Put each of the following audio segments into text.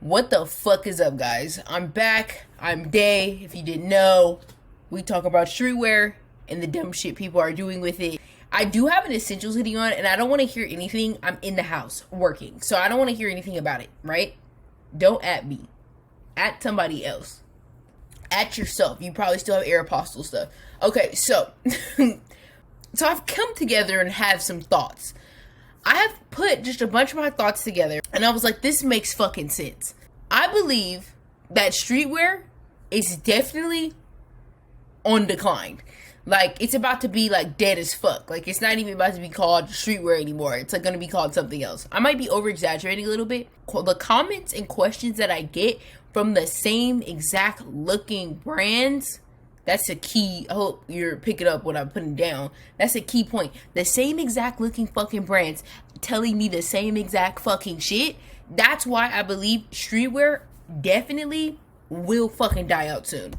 What the fuck is up, guys? I'm back. I'm Dai. If you didn't know, we talk about streetwear and the dumb shit people are doing with it. I do have an essentials hoodie on, and I don't want to hear anything. I'm in the house working, so I don't want to hear anything about it, right? Don't at me. At somebody else. At yourself. You probably still have Aeropostale stuff. Okay, so so I've come together and have some thoughts. I have put just a bunch of my thoughts together, and I was like, this makes fucking sense. I believe that streetwear is definitely on decline. Like, it's about to be, like, dead as fuck. Like, it's not even about to be called streetwear anymore. It's, like, going to be called something else. I might be over-exaggerating a little bit. The comments and questions that I get from the same exact looking brands, that's a key. I hope you're picking up what I'm putting down. That's a key point. The same exact looking fucking brands telling me the same exact fucking shit. That's why I believe streetwear definitely will fucking die out soon.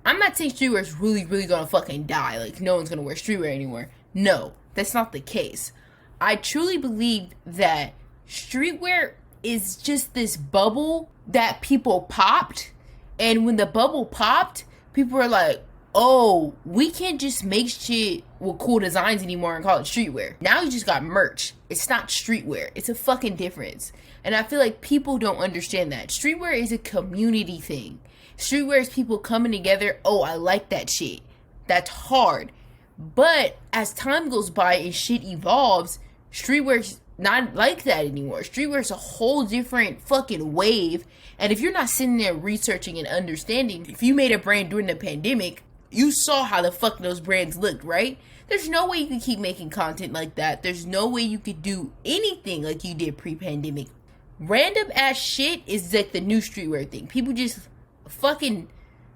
I'm not saying streetwear is really gonna fucking die. Like, no one's gonna wear streetwear anymore. No, that's not the case. I truly believe that streetwear is just this bubble that people popped. And when the bubble popped, people were like, oh, we can't just make shit with cool designs anymore and call it streetwear. Now you just got merch. It's not streetwear. It's a fucking difference. And I feel like people don't understand that. Streetwear is a community thing. Streetwear is people coming together. Oh, I like that shit. That's hard. But as time goes by and shit evolves, streetwear's not like that anymore. Streetwear is a whole different fucking wave. And if you're not sitting there researching and understanding, if you made a brand during the pandemic, you saw how the fuck those brands looked, right? There's no way you could keep making content like that. There's no way you could do anything like you did pre-pandemic. Random ass shit is like the new streetwear thing. People just fucking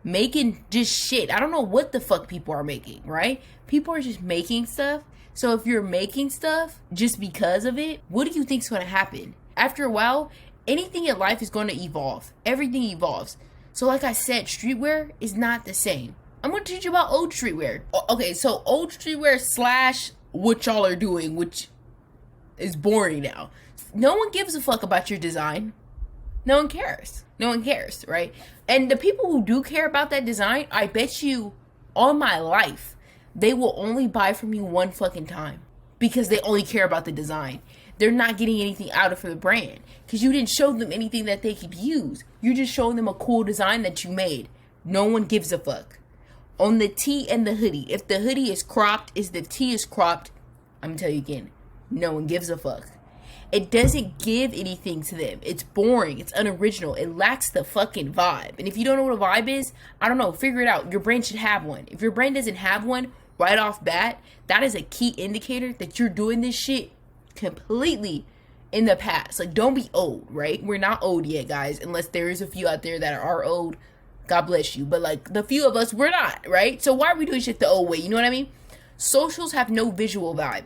making just shit. I don't know what the fuck people are making, right? People are just making stuff. So if you're making stuff just because of it, what do you think's going to happen? After a while, anything in life is going to evolve. Everything evolves. So like I said, streetwear is not the same. I'm going to teach you about old streetwear. Okay, so old streetwear slash what y'all are doing, which is boring now. No one gives a fuck about your design. No one cares. No one cares, right? And the people who do care about that design, I bet you all my life, they will only buy from you one fucking time because they only care about the design. They're not getting anything out of the brand because you didn't show them anything that they could use. You just showed them a cool design that you made. No one gives a fuck. On the tee and the hoodie, if the hoodie is cropped, if the tee is cropped, I'm gonna tell you again, no one gives a fuck. It doesn't give anything to them. It's boring. It's unoriginal. It lacks the fucking vibe. And if you don't know what a vibe is, I don't know. Figure it out. Your brand should have one. If your brand doesn't have one right off bat, that is a key indicator that you're doing this shit completely in the past. Like, don't be old, right? We're not old yet, guys. Unless there is a few out there that are old. God bless you. But, like, the few of us, we're not, right? So why are we doing shit the old way? You know what I mean? Socials have no visual vibe.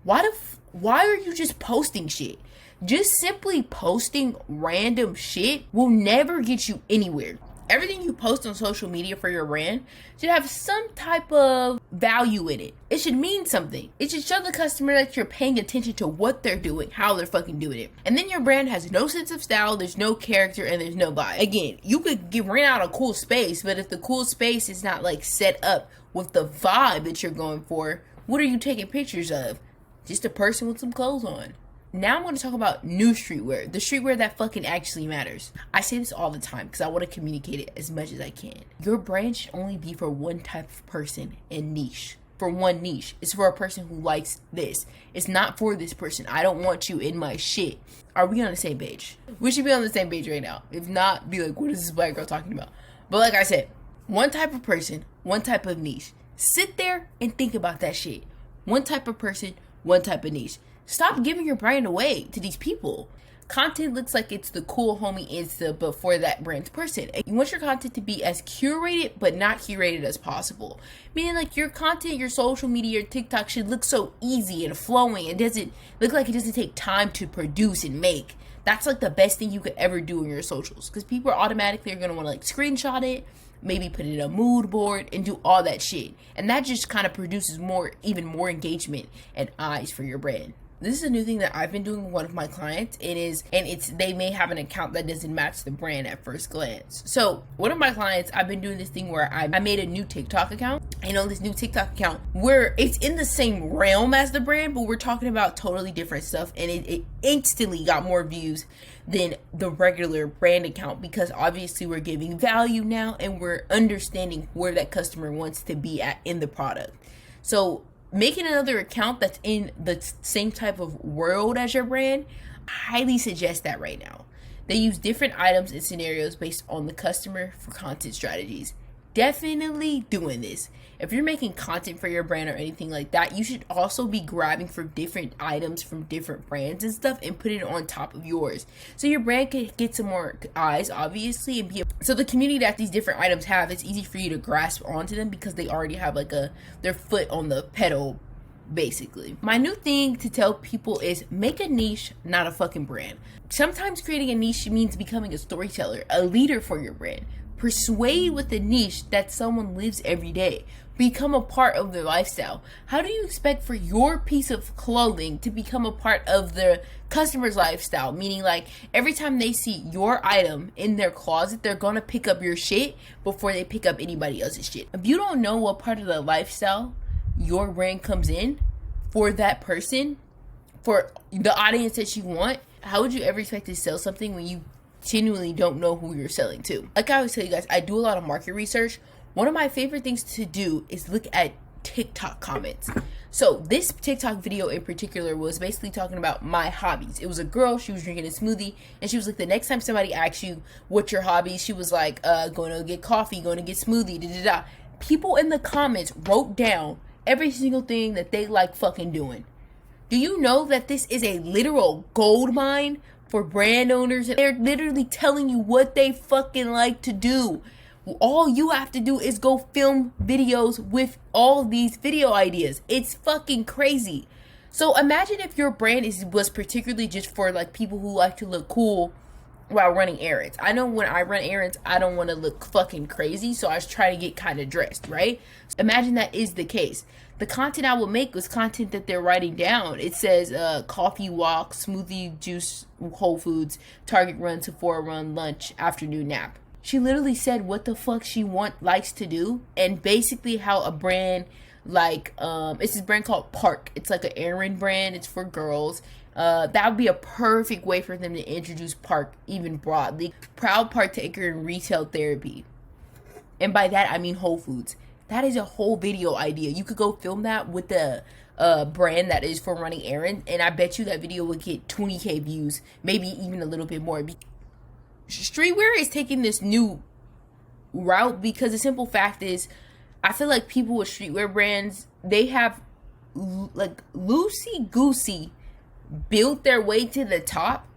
Why are you just posting shit? Just simply posting random shit will never get you anywhere. Everything you post on social media for your brand should have some type of value in it. It should mean something. It should show the customer that you're paying attention to what they're doing, how they're fucking doing it. And then your brand has no sense of style, there's no character, and there's no vibe. Again, you could rent out a cool space, but if the cool space is not like set up with the vibe that you're going for, what are you taking pictures of? Just a person with some clothes on. Now I'm going to talk about new streetwear. The streetwear that fucking actually matters. I say this all the time because I want to communicate it as much as I can. Your brand should only be for one type of person and niche. For one niche. It's for a person who likes this. It's not for this person. I don't want you in my shit. Are we on the same page? We should be on the same page right now. If not, be like, what is this black girl talking about? But like I said, one type of person, one type of niche. Sit there and think about that shit. One type of person, one type of niche. Stop giving your brand away to these people. Content looks like it's the cool homie Insta, but for that brand's person. And you want your content to be as curated, but not curated as possible. Meaning, like, your content, your social media, your TikTok should look so easy and flowing. It doesn't look like it doesn't take time to produce and make. That's like the best thing you could ever do in your socials. Because people are automatically going to want to like screenshot it, maybe put it in a mood board and do all that shit. And that just kind of produces even more engagement and eyes for your brand. This is a new thing that I've been doing with one of my clients. They may have an account that doesn't match the brand at first glance. So one of my clients, I've been doing this thing where I made a new TikTok account. And on this new TikTok account, where it's in the same realm as the brand, but we're talking about totally different stuff. And it instantly got more views than the regular brand account, because obviously we're giving value now and we're understanding where that customer wants to be at in the product. So making another account that's in the same type of world as your brand, I highly suggest that right now. They use different items and scenarios based on the customer for content strategies. Definitely doing this. If you're making content for your brand or anything like that, you should also be grabbing for different items from different brands and stuff and put it on top of yours. So your brand can get some more eyes, obviously, and so the community that these different items have, it's easy for you to grasp onto them because they already have like their foot on the pedal, basically. My new thing to tell people is make a niche, not a fucking brand. Sometimes creating a niche means becoming a storyteller, a leader for your brand. Persuade with a niche that someone lives every day. Become a part of their lifestyle. How do you expect for your piece of clothing to become a part of the customer's lifestyle? Meaning, like, every time they see your item in their closet, they're gonna pick up your shit before they pick up anybody else's shit. If you don't know what part of the lifestyle your brand comes in for that person, for the audience that you want, how would you ever expect to sell something when you genuinely don't know who you're selling to? Like I always tell you guys, I do a lot of market research. One of my favorite things to do is look at TikTok comments. So this TikTok video in particular was basically talking about my hobbies. It was a girl, she was drinking a smoothie, and she was like, the next time somebody asks you what's your hobbies, she was like, going to get coffee, going to get smoothie, da-da-da. People in the comments wrote down every single thing that they like fucking doing. Do you know that this is a literal gold mine for brand owners? They're literally telling you what they fucking like to do. All you have to do is go film videos with all these video ideas. It's fucking crazy. So imagine if your brand was particularly just for like people who like to look cool while running errands. I know when I run errands, I don't want to look fucking crazy, so I just try to get kind of dressed, right? So imagine that is the case. The content I will make was content that they're writing down. It says coffee walk, smoothie juice, Whole Foods, Target run, Sephora run, lunch, afternoon nap. She literally said what the fuck she likes to do, and basically how a brand like it's this brand called Park. It's like an errand brand. It's for girls. That would be a perfect way for them to introduce Park even broadly. Proud partaker in retail therapy, and by that I mean Whole Foods. That is a whole video idea. You could go film that with the brand that is for running errands, and I bet you that video would get 20,000 views, maybe even a little bit more. Streetwear is taking this new route because the simple fact is, I feel like people with streetwear brands, they have like loosey-goosey built their way to the top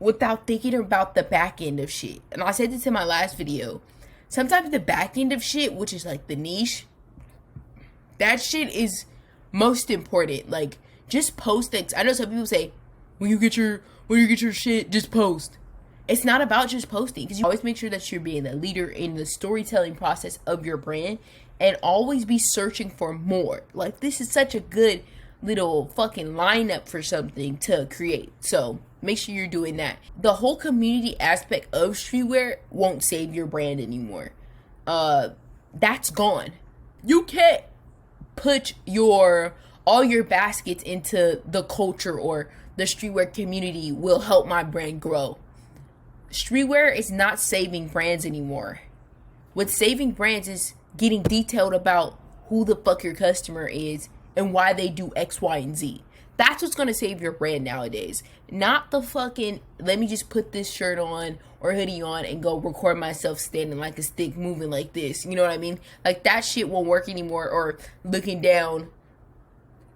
without thinking about the back end of shit. And I said this in my last video. Sometimes the back end of shit, which is like the niche, that shit is most important. Like, just post things. I know some people say, when you get your shit, just post. It's not about just posting, because you always make sure that you're being the leader in the storytelling process of your brand, and always be searching for more. Like, this is such a good little fucking lineup for something to create. So make sure you're doing that. The whole community aspect of streetwear won't save your brand anymore. That's gone. You can't put all your baskets into the culture or the streetwear community will help my brand grow. Streetwear is not saving brands anymore. What's saving brands is getting detailed about who the fuck your customer is and why they do X, Y, and Z. That's what's going to save your brand nowadays. Not the fucking, let me just put this shirt on or hoodie on and go record myself standing like a stick moving like this. You know what I mean? Like, that shit won't work anymore. Or looking down.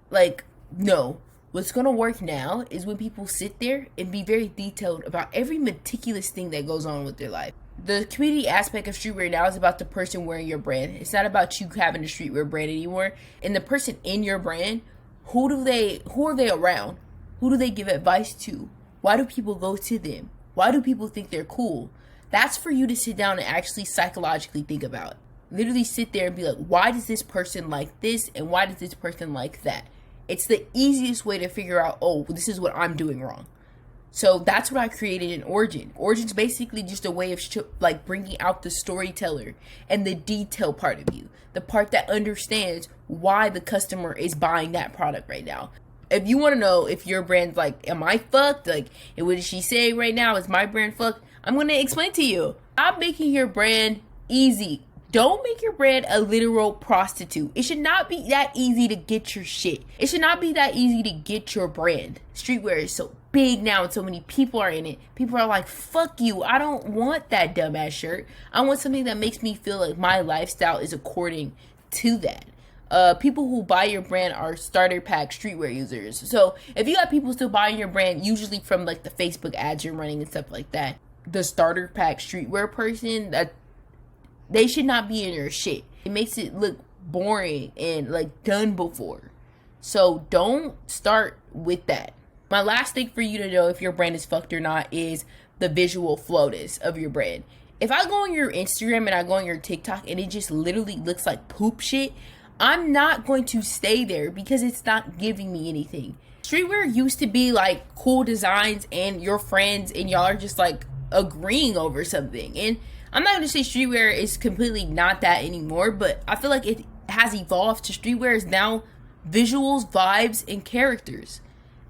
Like, no. What's going to work now is when people sit there and be very detailed about every meticulous thing that goes on with their life. The community aspect of streetwear now is about the person wearing your brand. It's not about you having a streetwear brand anymore. And the person in your brand, who are they around? Who do they give advice to? Why do people go to them? Why do people think they're cool? That's for you to sit down and actually psychologically think about. Literally sit there and be like, why does this person like this? And why does this person like that? It's the easiest way to figure out, oh, this is what I'm doing wrong. So that's what I created in Origin. Origin's basically just a way of like bringing out the storyteller and the detail part of you, the part that understands why the customer is buying that product right now. If you want to know if your brand's like, am I fucked? Like, what is she saying right now? Is my brand fucked? I'm going to explain to you. I'm making your brand easy. Don't make your brand a literal prostitute. It should not be that easy to get your shit. It should not be that easy to get your brand. Streetwear is so big now and so many people are in it. People are like, fuck you. I don't want that dumbass shirt. I want something that makes me feel like my lifestyle is according to that. People who buy your brand are starter pack streetwear users. So if you got people still buying your brand, usually from like the Facebook ads you're running and stuff like that, the starter pack streetwear person, that they should not be in your shit. It makes it look boring and like done before. So don't start with that. My last thing for you to know if your brand is fucked or not is the visual flowness of your brand. If I go on your Instagram and I go on your TikTok and it just literally looks like poop shit, I'm not going to stay there because it's not giving me anything. Streetwear used to be like cool designs and your friends and y'all are just like agreeing over something. And I'm not going to say streetwear is completely not that anymore, but I feel like it has evolved to streetwear is now visuals, vibes, and characters.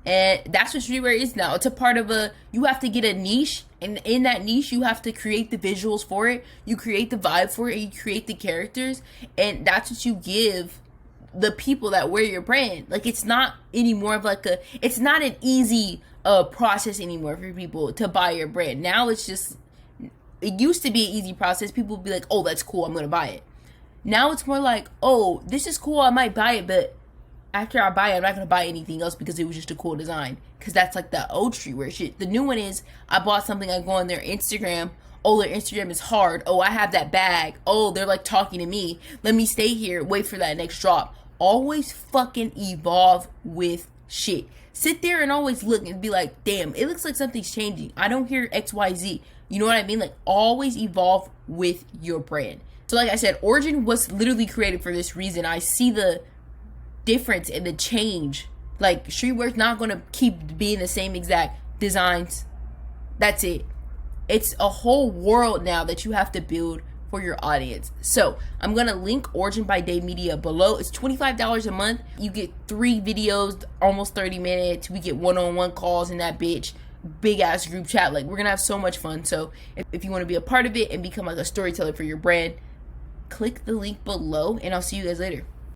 And that's what streetwear is now. It's a part of you have to get a niche, and in that niche, you have to create the visuals for it, you create the vibe for it, and you create the characters, and that's what you give the people that wear your brand. Like, it's not anymore of like it's not an easy process anymore for people to buy your brand. Now it's just, it used to be an easy process. People would be like, oh, that's cool, I'm gonna buy it. Now it's more like, oh, this is cool, I might buy it, but after I buy it, I'm not going to buy anything else because it was just a cool design. Because that's like the old streetwear shit. The new one is, I bought something, I go on their Instagram. Oh, their Instagram is hard. Oh, I have that bag. Oh, they're like talking to me. Let me stay here, wait for that next drop. Always fucking evolve with shit. Sit there and always look and be like, damn, it looks like something's changing. I don't hear XYZ. You know what I mean? Like, always evolve with your brand. So like I said, Origin was literally created for this reason. I see the difference in the change. Like, streetwear's not going to keep being the same exact designs. That's it. It's a whole world now that you have to build for your audience. So I'm going to link Origin by Dai Media below. It's $25 a month. You get 3 videos, almost 30 minutes. We get one-on-one calls in that bitch. Big ass group chat. Like, we're going to have so much fun. So if you want to be a part of it and become like a storyteller for your brand, click the link below and I'll see you guys later.